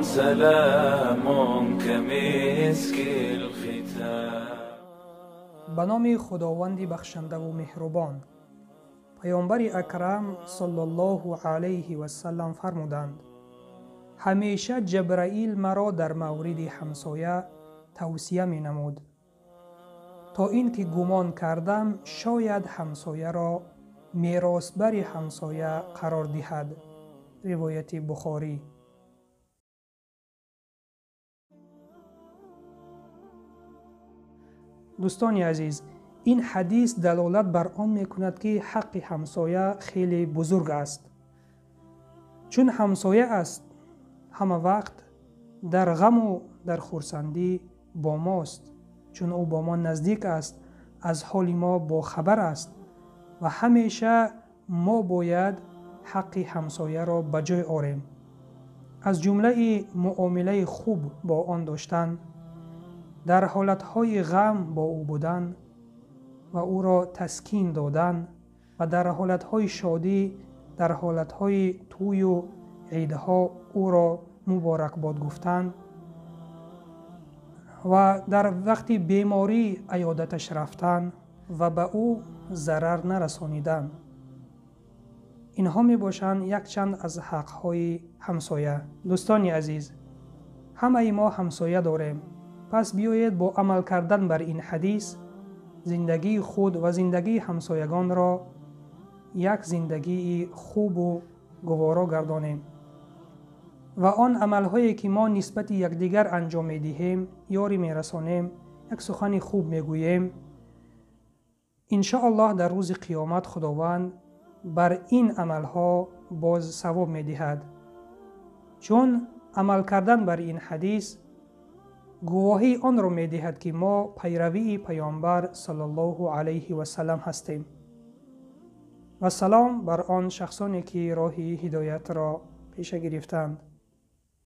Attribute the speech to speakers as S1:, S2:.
S1: سلام كمسك الختام.
S2: به نام خداوند بخشنده و مهربان. پیامبر اکرم صلی الله علیه و سلم فرمودند: همیشه جبرائیل مرا در مورد همسایه توصیه می نمود تا اینکه گمان کردم شاید همسایه را میراثبر همسایه قرار دهد. روایت بخاری. دوستان عزیز، این حدیث دلالت بر آن می کند که حق همسایه خیلی بزرگ است، چون همسایه است همه وقت در غم و در خرسندی با ماست، چون او با ما نزدیک است، از حال ما با خبر است و همیشه ما باید حق همسایه را به جای آوریم. از جمله معامله خوب با آن داشتن، در حالتهای غم با او بودن و او را تسکین دادن و در حالتهای شادی، در حالتهای توی و عیدها او را مبارکباد گفتن و در وقت بیماری عیادتش رفتن و به او ضرر نرسانیدن. اینها می باشند یک چند از حقهای همسایه. دوستان عزیز، همه ما همسایه داریم، پس بیایید با عمل کردن بر این حدیث زندگی خود و زندگی همسایگان را یک زندگی خوب و گوارا گردانیم و آن عملهایی که ما نسبت یکدیگر انجام میدهیم، یاری میرسانیم، یک سخن خوب میگوییم، ان شاء الله در روز قیامت خداوند بر این عملها باز ثواب میدهد، چون عمل کردن بر این حدیث گواهی آن را میدهد که ما پیروی پیامبر صلی الله علیه و سلم هستیم. و سلام بر آن شخصانی که راه هدایت را پیش گرفتند.